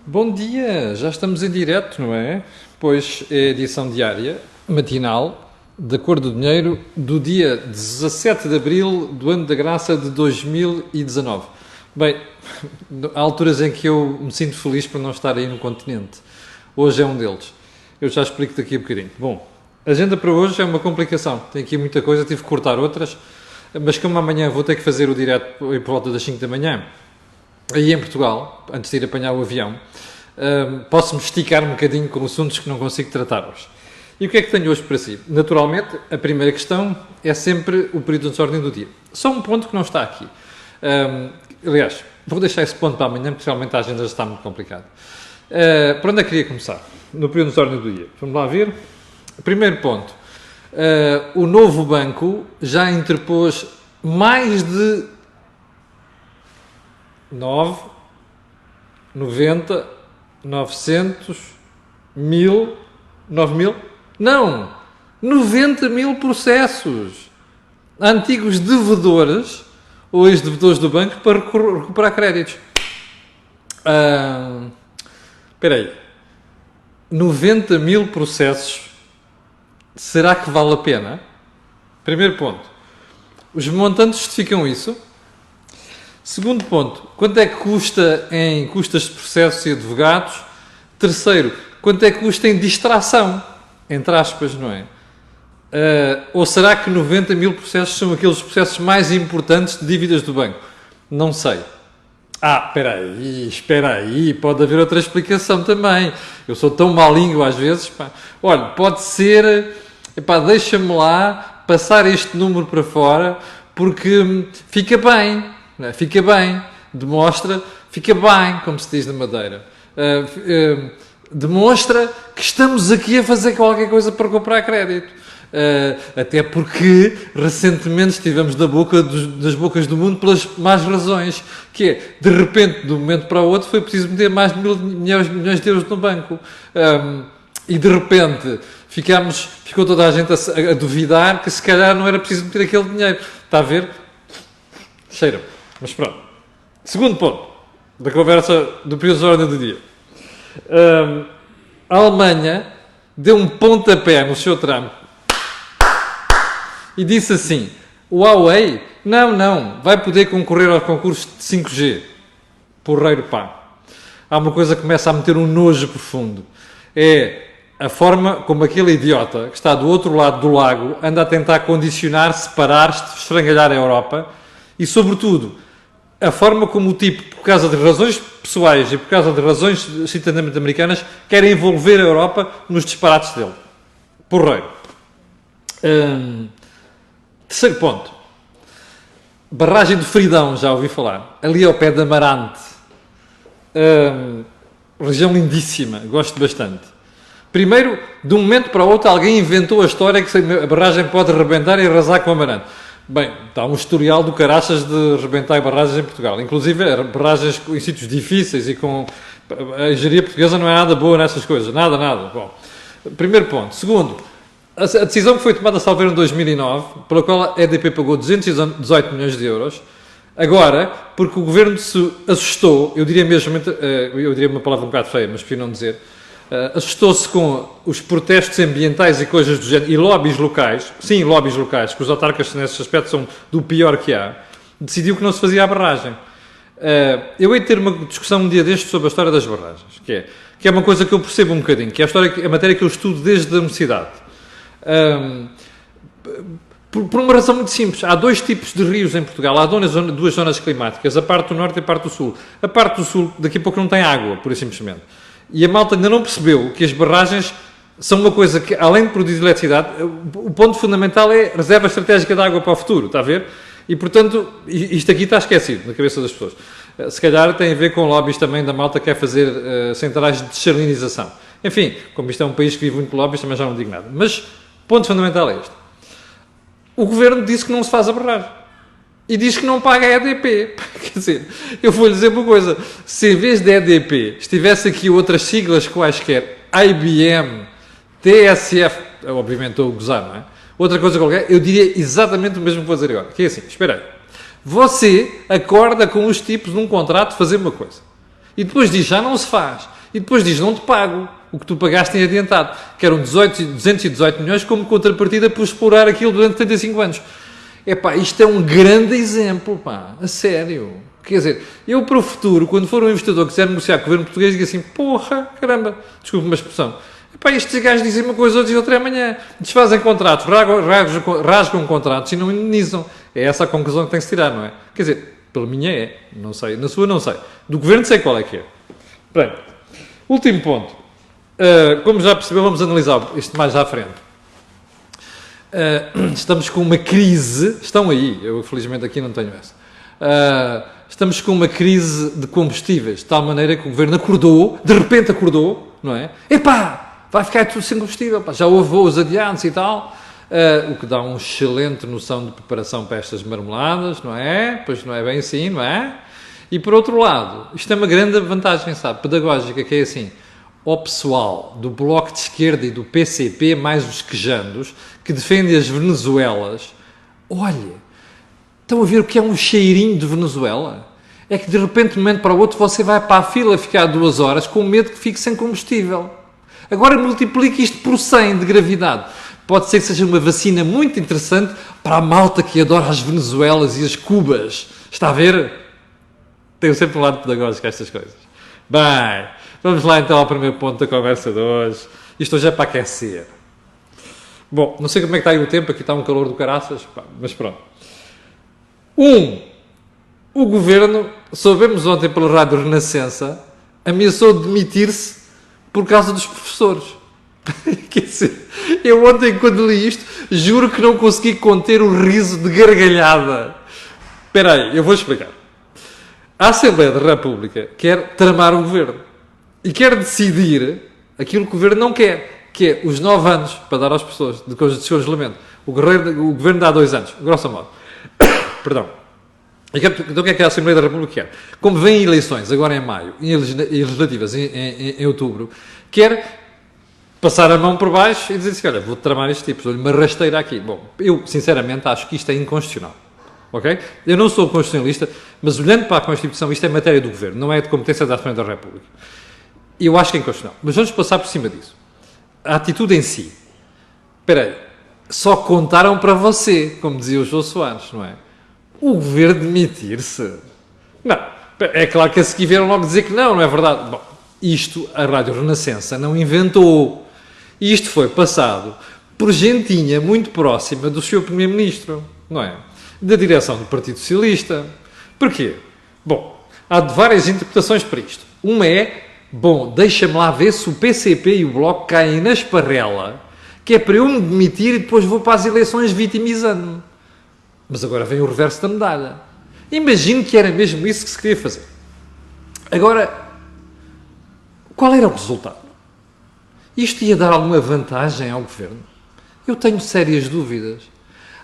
Bom dia, já estamos em direto, não é? Pois é a edição diária, matinal, da Cor do Dinheiro, do dia 17 de Abril do ano da graça de 2019. Bem, há alturas em que eu me sinto feliz por não estar aí no continente. Hoje é um deles. Eu já explico daqui a bocadinho. Bom, a agenda para hoje é uma complicação. Tem aqui muita coisa, tive que cortar outras, mas como amanhã vou ter que fazer o direto por volta das 5 da manhã, aí em Portugal, antes de ir apanhar o avião, posso-me esticar um bocadinho com assuntos que não consigo tratar hoje. E o que é que tenho hoje para si? Naturalmente, a primeira questão é sempre o período de ordem do dia. Só um ponto que não está aqui. Aliás, vou deixar esse ponto para amanhã, porque realmente a agenda já está muito complicada. Por onde é que queria começar? No período de ordem do dia. Vamos lá ver. Primeiro ponto. O novo banco já interpôs mais de 90, 900, 1000, 9000? Não! 90 mil processos a antigos devedores ou ex-devedores do banco para recuperar créditos. Espera aí. 90 mil processos. Será que vale a pena? Primeiro ponto. Os montantes justificam isso? Segundo ponto, quanto é que custa em custas de processos e advogados? Terceiro, quanto é que custa em distração? Entre aspas, não é? Ou será que 90 mil processos são aqueles processos mais importantes de dívidas do banco? Não sei. Espera aí, pode haver outra explicação também. Eu sou tão má língua às vezes. Pá. Olha, pode ser, deixa-me lá passar este número para fora, porque fica bem. Fica bem, demonstra, fica bem, como se diz na Madeira. Demonstra que estamos aqui a fazer qualquer coisa para comprar crédito. Até porque recentemente estivemos das bocas do mundo pelas más razões, que é, de repente, de um momento para o outro, foi preciso meter mais de milhões de euros no banco. E de repente ficou toda a gente a duvidar que se calhar não era preciso meter aquele dinheiro. Está a ver? Cheira. Mas pronto. Segundo ponto da conversa do período de ordem do dia. A Alemanha deu um pontapé no seu Trump e disse assim: o Huawei, não, vai poder concorrer aos concursos de 5G. Porreiro pá. Há uma coisa que começa a meter um nojo profundo. É a forma como aquele idiota que está do outro lado do lago anda a tentar condicionar, separar, esfrangalhar a Europa e, sobretudo, a forma como o tipo, por causa de razões pessoais e por causa de razões citadamente americanas, quer envolver a Europa nos disparates dele. Porreiro. Terceiro ponto. Barragem de Fridão, já ouvi falar. Ali ao pé de Amarante. Região lindíssima, gosto bastante. Primeiro, de um momento para o outro, alguém inventou a história que a barragem pode arrebentar e arrasar com Amarante. Bem, está um historial do caraças de rebentar barragens em Portugal. Inclusive, barragens em sítios difíceis e com... A engenharia portuguesa não é nada boa nessas coisas. Nada. Bom, primeiro ponto. Segundo, a decisão que foi tomada, salvo em 2009, pela qual a EDP pagou 218 milhões de euros, agora, porque o governo se assustou, eu diria uma palavra um bocado feia, mas prefiro não dizer, assustou-se com os protestos ambientais e coisas do género, e lobbies locais, que os autarcas nesse aspecto são do pior que há, decidiu que não se fazia a barragem. Eu hei de ter uma discussão um dia destes sobre a história das barragens, que é uma coisa que eu percebo um bocadinho, que é a matéria que eu estudo desde a universidade. Por uma razão muito simples. Há dois tipos de rios em Portugal. Há duas zonas climáticas, a parte do norte e a parte do sul. A parte do sul, daqui a pouco, não tem água, pura e simplesmente. E a malta ainda não percebeu que as barragens são uma coisa que, além de produzir eletricidade, o ponto fundamental é a reserva estratégica de água para o futuro, está a ver? E, portanto, isto aqui está esquecido na cabeça das pessoas. Se calhar tem a ver com lobbies também da malta que quer fazer centrais de desalinização. Enfim, como isto é um país que vive muito de lobbies, também já não digo nada. Mas o ponto fundamental é este. O governo disse que não se faz a barragem. E diz que não paga a EDP. Quer dizer, eu vou-lhe dizer uma coisa. Se em vez de EDP estivesse aqui outras siglas quaisquer, IBM, TSF, obviamente estou a gozar, não é? Outra coisa qualquer, eu diria exatamente o mesmo que vou dizer agora. Que é assim, espera aí. Você acorda com os tipos num contrato fazer uma coisa. E depois diz, já não se faz. E depois diz, não te pago o que tu pagaste em adiantado, que eram 218 milhões como contrapartida por explorar aquilo durante 35 anos. Epá, isto é um grande exemplo, pá, a sério. Quer dizer, eu para o futuro, quando for um investidor que quiser negociar com o governo português, digo assim, porra, caramba, desculpe uma expressão. Epá, estes gajos dizem uma coisa, outros dizem outra amanhã. Desfazem contratos, rasgam contratos e não indenizam. É essa a conclusão que tem que se tirar, não é? Quer dizer, pela minha é, não sei, na sua não sei. Do governo sei qual é que é. Bem, último ponto. Como já percebeu, vamos analisar isto mais à frente. Estamos com uma crise, estão aí, eu felizmente aqui não tenho essa. Estamos com uma crise de combustíveis, de tal maneira que o governo acordou, de repente acordou, não é? Epá, vai ficar tudo sem combustível, pá, já houve voos adiantes e tal, o que dá uma excelente noção de preparação para estas marmeladas, não é? Pois não é bem assim, não é? E por outro lado, isto é uma grande vantagem, sabe, pedagógica, que é assim, ao pessoal do Bloco de Esquerda e do PCP, mais os quejandos, que defendem as Venezuelas, olha, estão a ver o que é um cheirinho de Venezuela? É que de repente, de um momento para o outro, você vai para a fila ficar 2 horas com medo que fique sem combustível. Agora multiplique isto por 100 de gravidade. Pode ser que seja uma vacina muito interessante para a malta que adora as Venezuelas e as Cubas. Está a ver? Tenho sempre um lado pedagógico a estas coisas. Bem, vamos lá então ao primeiro ponto da conversa de hoje. Isto hoje é para aquecer. Bom, não sei como é que está aí o tempo, aqui está um calor do caraças, mas pronto. O governo, soubemos ontem pela Rádio Renascença, ameaçou demitir-se por causa dos professores. Quer dizer, eu ontem quando li isto, juro que não consegui conter o riso de gargalhada. Espera aí, eu vou explicar. A Assembleia da República quer tramar o governo e quer decidir aquilo que o governo não quer, que é os 9 anos para dar às pessoas de congelamento. O governo dá 2 anos, grosso modo. Perdão. Então o que é que a Assembleia da República quer? Como vêm eleições agora em maio e legislativas em outubro, quer passar a mão por baixo e dizer assim, olha, vou tramar este tipo, dou-lhe uma rasteira aqui. Bom, eu sinceramente acho que isto é inconstitucional. Okay? Eu não sou constitucionalista, mas olhando para a Constituição, isto é matéria do Governo, não é de competência da Assembleia da República. E eu acho que é inconstitucional. Mas vamos passar por cima disso. A atitude em si. Espera aí. Só contaram para você, como dizia o João Soares, não é? O Governo demitir-se. Não. É claro que a seguir vieram logo dizer que não é verdade. Bom, isto a Rádio Renascença não inventou. Isto foi passado por gentinha muito próxima do Sr. Primeiro-Ministro, não é? Da direção do Partido Socialista. Porquê? Bom, há várias interpretações para isto. Uma é, bom, deixa-me lá ver se o PCP e o Bloco caem na esparrela, que é para eu me demitir e depois vou para as eleições vitimizando-me. Mas agora vem o reverso da medalha. Imagino que era mesmo isso que se queria fazer. Agora, qual era o resultado? Isto ia dar alguma vantagem ao Governo? Eu tenho sérias dúvidas.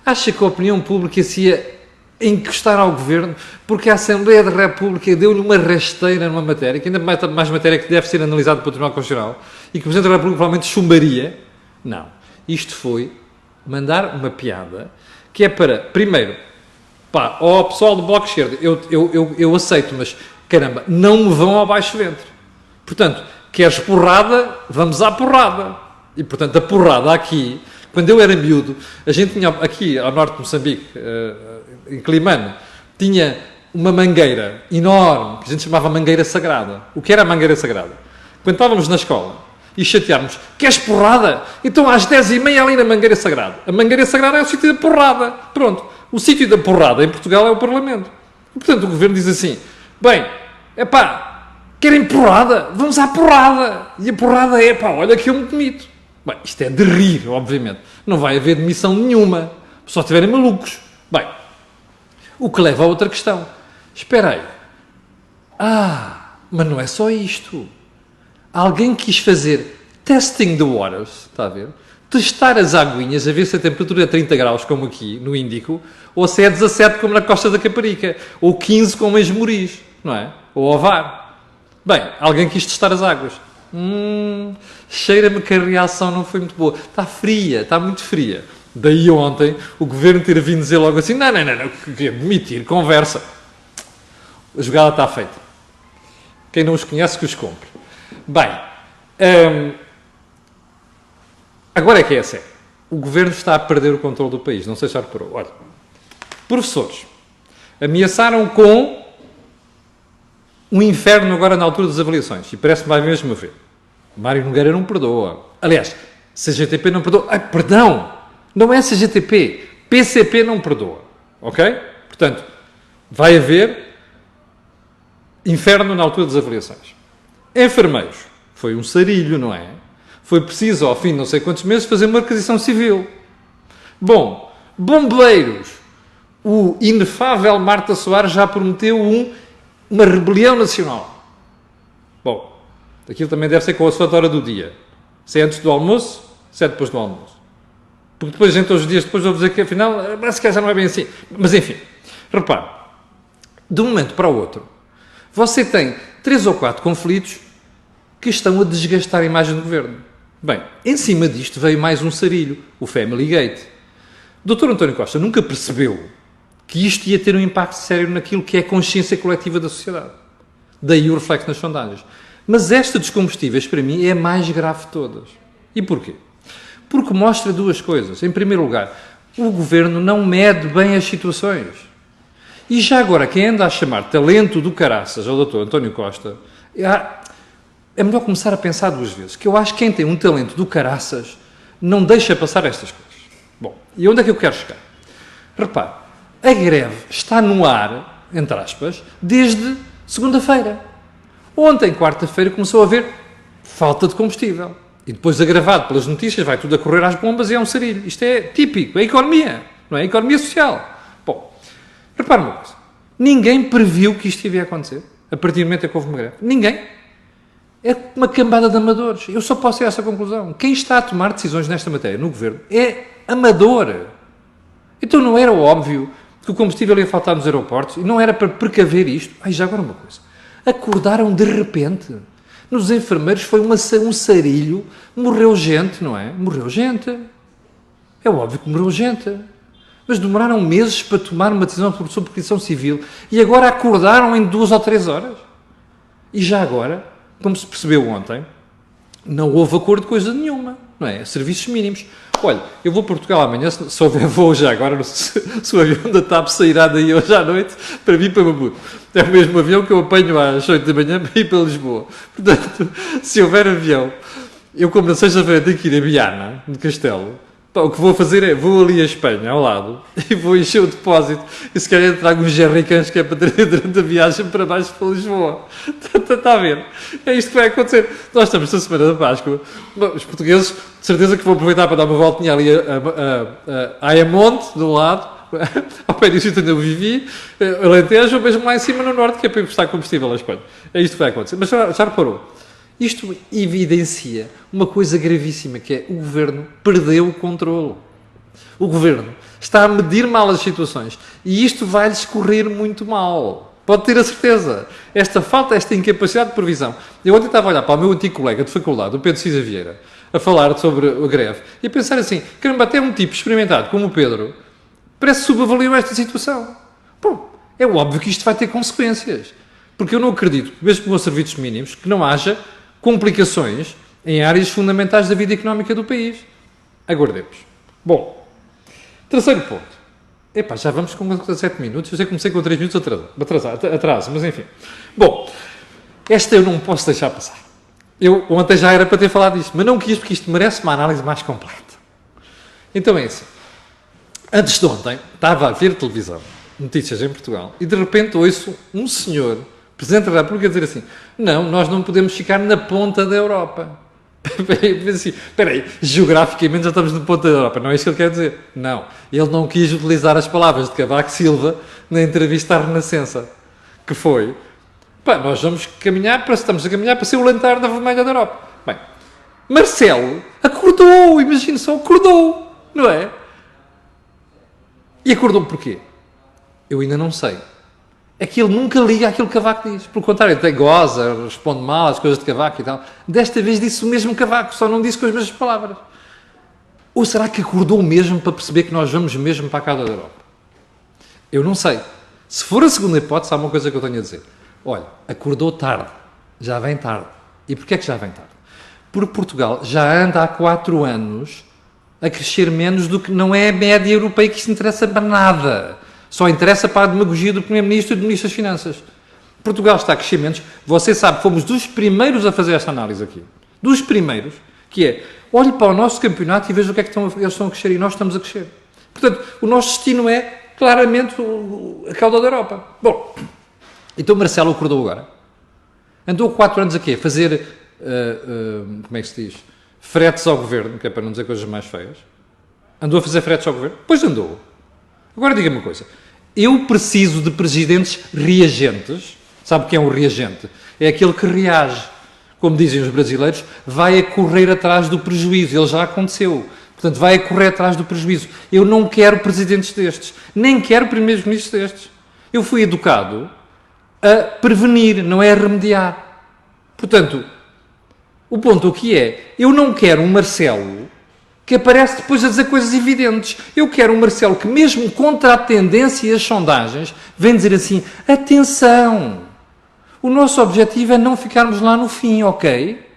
Acha que a opinião pública se ia encostar ao Governo porque a Assembleia da República deu-lhe uma rasteira numa matéria, que ainda mais matéria que deve ser analisada pelo Tribunal Constitucional, e que o Presidente da República provavelmente chumbaria? Não. Isto foi mandar uma piada que é para, primeiro, pá, ao pessoal do Bloco de Esquerda, eu aceito, mas, caramba, não me vão ao baixo ventre. Portanto, queres porrada? Vamos à porrada. E, portanto, a porrada aqui... Quando eu era miúdo, a gente tinha aqui ao norte de Moçambique, em Climano, tinha uma mangueira enorme, que a gente chamava mangueira sagrada. O que era a mangueira sagrada? Quando estávamos na escola e chateármos, queres porrada? Então às 10h30 ali na mangueira sagrada. A mangueira sagrada é o sítio da porrada. Pronto. O sítio da porrada em Portugal é o Parlamento. E, portanto, o Governo diz assim, bem, querem porrada? Vamos à porrada. E a porrada é, olha que eu me demito. Bem, isto é de rir, obviamente. Não vai haver demissão nenhuma. Só estiverem malucos. Bem, o que leva a outra questão. Espera aí. Mas não é só isto. Alguém quis fazer testing the waters, está a ver? Testar as aguinhas, a ver se a temperatura é 30 graus, como aqui, no Índico, ou se é 17, como na Costa da Caparica, ou 15, como em Esmoriz, não é? Ou Ovar. Bem, alguém quis testar as águas. Cheira-me que a reação não foi muito boa. Está fria, está muito fria. Daí ontem o Governo ter vindo dizer logo assim, não, queria demitir, conversa. A jogada está feita. Quem não os conhece que os compre. Bem, agora é que é a sério. O governo está a perder o controle do país. Não sei se já reparou. Olha, professores ameaçaram com um inferno agora na altura das avaliações. E parece que vai mesmo a ver. Mário Nogueira não perdoa. Aliás, CGTP não perdoa. Ai, perdão! Não é CGTP. PCP não perdoa. Ok? Portanto, vai haver inferno na altura das avaliações. Enfermeiros. Foi um sarilho, não é? Foi preciso, ao fim de não sei quantos meses, fazer uma requisição civil. Bom, bombeiros. O inefável Marta Soares já prometeu uma rebelião nacional. Bom, aquilo também deve ser com a sua hora do dia. Se é antes do almoço, se é depois do almoço. Porque depois, entre os dias depois, vou dizer que afinal, parece que já não é bem assim. Mas enfim, repare, de um momento para o outro, você tem 3 ou 4 conflitos que estão a desgastar a imagem do governo. Bem, em cima disto veio mais um sarilho, o Family Gate. O Dr. António Costa nunca percebeu que isto ia ter um impacto sério naquilo que é a consciência coletiva da sociedade. Daí o reflexo nas sondagens. Mas esta dos combustíveis, para mim, é a mais grave de todas. E porquê? Porque mostra duas coisas. Em primeiro lugar, o governo não mede bem as situações. E já agora, quem anda a chamar talento do caraças ao Dr. António Costa, é melhor começar a pensar 2 vezes. Que eu acho que quem tem um talento do caraças não deixa passar estas coisas. Bom, e onde é que eu quero chegar? Repare, a greve está no ar, entre aspas, desde segunda-feira. Ontem, quarta-feira, começou a haver falta de combustível. E depois, agravado pelas notícias, vai tudo a correr às bombas e é um sarilho. Isto é típico, é economia, não é? Economia social. Bom, repare uma coisa. Ninguém previu que isto ia acontecer, a partir do momento em que houve uma greve. Ninguém. É uma cambada de amadores. Eu só posso ir a essa conclusão. Quem está a tomar decisões nesta matéria no governo é amador. Então não era óbvio que o combustível ia faltar nos aeroportos e não era para precaver isto? Ai, já agora uma coisa. Acordaram de repente. Nos enfermeiros foi um sarilho. Morreu gente, não é? Morreu gente. É óbvio que morreu gente. Mas demoraram meses para tomar uma decisão sobre petição civil e agora acordaram em 2 ou 3 horas. E já agora, como se percebeu ontem, não houve acordo de coisa nenhuma, não é? Serviços mínimos. Olha, eu vou a Portugal amanhã, se houver voo já agora, não sei se o avião da TAP sairá daí hoje à noite para vir para Maputo. É o mesmo avião que eu apanho às 8 da manhã para ir para Lisboa. Portanto, se houver avião, eu como na sexta-feira tenho que ir a Viana, de Castelo, o que vou fazer é, vou ali a Espanha, ao lado, e vou encher o depósito, e se calhar trago uns jerrycans que é para ter durante a viagem para baixo para Lisboa. Está a ver? É isto que vai acontecer. Nós estamos na semana da Páscoa, os portugueses, de certeza que vão aproveitar para dar uma voltinha ali a Ayamonte, de um lado, ao pé do sítio onde eu vivi, Alentejo, ou mesmo lá em cima no norte, que é para emprestar combustível à Espanha. É isto que vai acontecer. Mas já reparou? Isto evidencia uma coisa gravíssima, que é o governo perdeu o controle. O governo está a medir mal as situações e isto vai-lhes correr muito mal. Pode ter a certeza. Esta falta, esta incapacidade de previsão. Eu ontem estava a olhar para o meu antigo colega de faculdade, o Pedro Cisa Vieira, a falar sobre a greve e a pensar assim, caramba, até um tipo experimentado como o Pedro parece que subavaliou esta situação. Bom, é óbvio que isto vai ter consequências. Porque eu não acredito, mesmo com os serviços mínimos, que não haja complicações em áreas fundamentais da vida económica do país. Aguardemos. Bom, terceiro ponto. Epá, já vamos com 17 minutos. Eu sei que comecei com 3 minutos atraso, mas enfim. Bom, esta eu não posso deixar passar. Eu ontem já era para ter falado disto, mas não quis porque isto merece uma análise mais completa. Então é assim. Antes de ontem, estava a ver televisão, notícias em Portugal, e de repente ouço um senhor, Presidente da República, dizer assim, não, nós não podemos ficar na ponta da Europa. Espera aí, geograficamente já estamos na ponta da Europa, não é isso que ele quer dizer? Não, ele não quis utilizar as palavras de Cavaco Silva na entrevista à Renascença, que foi, pá, nós vamos caminhar estamos a caminhar para ser o lanterna vermelha da Europa. Bem, Marcelo acordou, imagina só, acordou, não é? E acordou porquê? Eu ainda não sei. É que ele nunca liga àquilo que Cavaco diz. Pelo contrário, até goza, responde mal às coisas de Cavaco e tal. Desta vez disse o mesmo Cavaco, só não disse com as mesmas palavras. Ou será que acordou mesmo para perceber que nós vamos mesmo para a casa da Europa? Eu não sei. Se for a segunda hipótese, há uma coisa que eu tenho a dizer. Olha, acordou tarde. Já vem tarde. E porquê é que já vem tarde? Porque Portugal já anda há 4 anos a crescer menos do que não é a média europeia, que isso interessa para nada. Só interessa para a demagogia do Primeiro-Ministro e do Ministro das Finanças. Portugal está a crescer menos. Você sabe, fomos dos primeiros a fazer esta análise aqui. Dos primeiros, que é, olhe para o nosso campeonato e veja o que é que eles estão a crescer e nós estamos a crescer. Portanto, o nosso destino é, claramente, a cauda da Europa. Bom, então Marcelo acordou agora. Andou 4 anos aqui a fazer, como é que se diz, fretes ao governo, que é para não dizer coisas mais feias. Andou a fazer fretes ao governo? Pois andou. Agora diga-me uma coisa. Eu preciso de presidentes reagentes. Sabe o que é um reagente? É aquele que reage. Como dizem os brasileiros, vai a correr atrás do prejuízo. Ele já aconteceu. Portanto, vai a correr atrás do prejuízo. Eu não quero presidentes destes. Nem quero primeiros ministros destes. Eu fui educado a prevenir, não é a remediar. Portanto, o ponto aqui é, eu não quero um Marcelo que aparece depois a dizer coisas evidentes. Eu quero um Marcelo que, mesmo contra a tendência e as sondagens, vem dizer assim, atenção, o nosso objetivo é não ficarmos lá no fim, ok?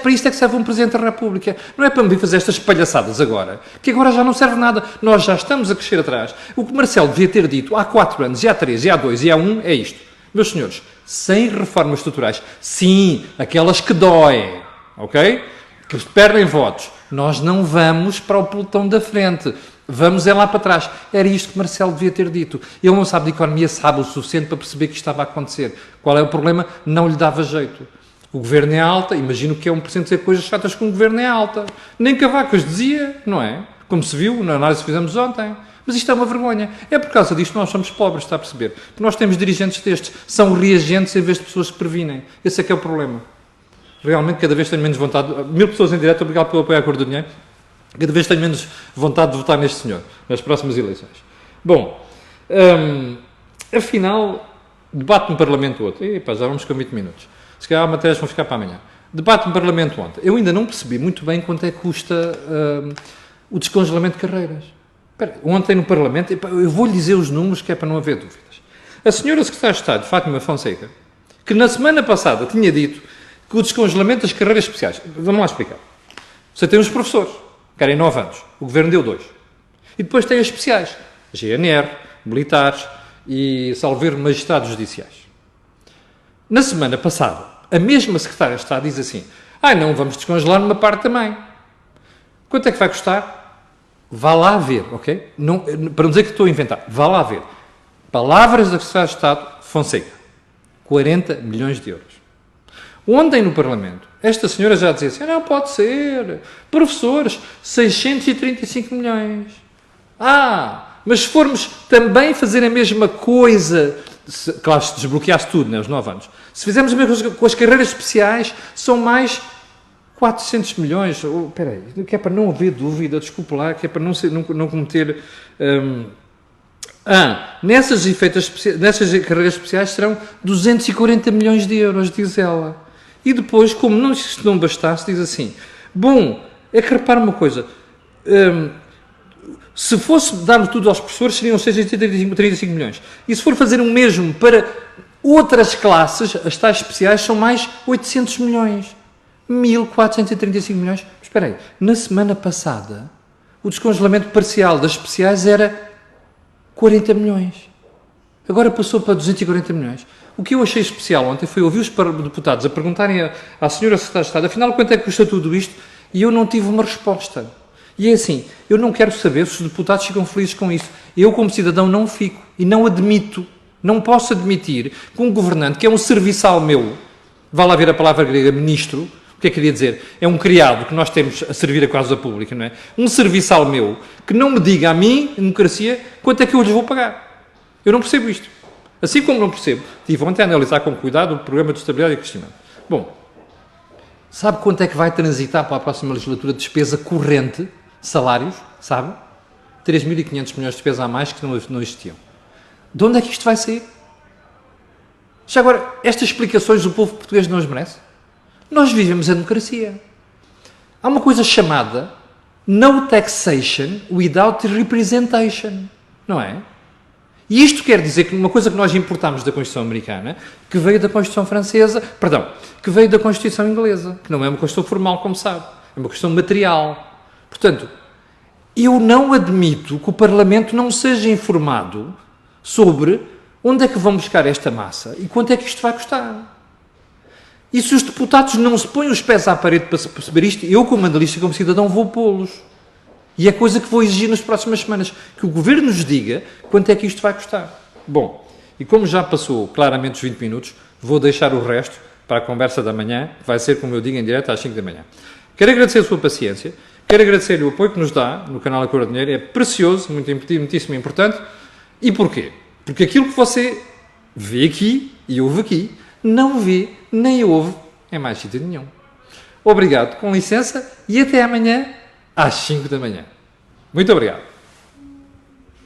Para isto é que serve um Presidente da República. Não é para me vir fazer estas palhaçadas agora, que agora já não serve nada. Nós já estamos a crescer atrás. O que Marcelo devia ter dito há 4 anos, e há 3, e há 2, e há 1, é isto. Meus senhores, sem reformas estruturais, sim, aquelas que doem, ok? Que perdem votos. Nós não vamos para o pelotão da frente. Vamos é lá para trás. Era isto que Marcelo devia ter dito. Ele não sabe de economia, sabe o suficiente para perceber que isto estava a acontecer. Qual é o problema? Não lhe dava jeito. O governo é alta, imagino que é um presidente dizer coisas chatas como o governo é alta. Nem Cavaco dizia, não é? Como se viu na análise que fizemos ontem. Mas isto é uma vergonha. É por causa disto que nós somos pobres, está a perceber? Porque nós temos dirigentes destes. São reagentes em vez de pessoas que previnem. Esse é que é o problema. Realmente, cada vez tenho menos vontade. 1000 pessoas em direto, obrigado pelo apoio à cor do dinheiro. Cada vez tenho menos vontade de votar neste senhor, nas próximas eleições. Bom, afinal, debate no Parlamento ontem. Epá, já vamos com 20 minutos. Se calhar matérias vão ficar para amanhã. Debate no Parlamento ontem. Eu ainda não percebi muito bem quanto é que custa o descongelamento de carreiras. Espera, ontem no Parlamento, eu vou-lhe dizer os números que é para não haver dúvidas. A senhora Secretária de Estado, Fátima Fonseca, que na semana passada tinha dito que o descongelamento das carreiras especiais... Vamos lá explicar. Você tem os professores, querem 9 anos. O Governo deu 2. E depois tem as especiais. GNR, militares e, salvo erro, magistrados judiciais. Na semana passada, a mesma Secretária de Estado diz assim, não, vamos descongelar numa parte também. Quanto é que vai custar? Vá lá ver, ok? Não, para não dizer que estou a inventar, vá lá ver. Palavras da Secretária de Estado Fonseca. 40 milhões de euros. Ontem no Parlamento, esta senhora já dizia assim, não pode ser. Professores, 635 milhões. Mas se formos também fazer a mesma coisa, claro, se desbloqueasse tudo, né, os 9 anos. Se fizermos a mesma coisa com as carreiras especiais, são mais 400 milhões. Espera aí, que é para não haver dúvida, desculpe lá, que é para não cometer... nessas carreiras especiais serão 240 milhões de euros, diz ela. E depois, como se não bastasse, diz assim, bom, é que repara uma coisa, se fosse dar tudo aos professores, seriam 635 milhões. E se for fazer o mesmo para outras classes, as tais especiais, são mais 800 milhões. 1.435 milhões. Mas espera aí, na semana passada, o descongelamento parcial das especiais era 40 milhões. Agora passou para 240 milhões. O que eu achei especial ontem foi ouvir os deputados a perguntarem à senhora Secretária de Estado, afinal, quanto é que custa tudo isto? E eu não tive uma resposta. E é assim, eu não quero saber se os deputados ficam felizes com isso. Eu, como cidadão, não fico. E não admito, não posso admitir que um governante, que é um serviçal meu, vá lá ver a palavra grega, ministro, o que é que queria dizer? É um criado que nós temos a servir a causa pública, não é? Um serviçal meu que não me diga a mim, democracia, quanto é que eu lhes vou pagar. Eu não percebo isto. Assim como não percebo, estive ontem a analisar com cuidado o programa de estabilidade e crescimento. Bom, sabe quanto é que vai transitar para a próxima legislatura de despesa corrente, salários, sabe? 3.500 milhões de despesa a mais que não existiam. De onde é que isto vai sair? Já agora, estas explicações o povo português não as merece? Nós vivemos a democracia. Há uma coisa chamada no taxation without representation, não é? E isto quer dizer que uma coisa que nós importamos da Constituição americana, que veio da Constituição francesa, perdão, que veio da Constituição inglesa, que não é uma Constituição formal, como sabe, é uma questão material. Portanto, eu não admito que o Parlamento não seja informado sobre onde é que vão buscar esta massa e quanto é que isto vai custar. E se os deputados não se põem os pés à parede para se perceber isto, eu, como analista e como cidadão, vou pô-los. E é coisa que vou exigir nas próximas semanas, que o Governo nos diga quanto é que isto vai custar. Bom, e como já passou claramente os 20 minutos, vou deixar o resto para a conversa da manhã, que vai ser, como eu digo, em direto às 5 da manhã. Quero agradecer a sua paciência, quero agradecer-lhe o apoio que nos dá no canal Acordo de Dinheiro, é precioso, muitíssimo importante. E porquê? Porque aquilo que você vê aqui e ouve aqui, não vê nem ouve em mais sítio nenhum. Obrigado, com licença, e até amanhã às 5 da manhã. Muito obrigado.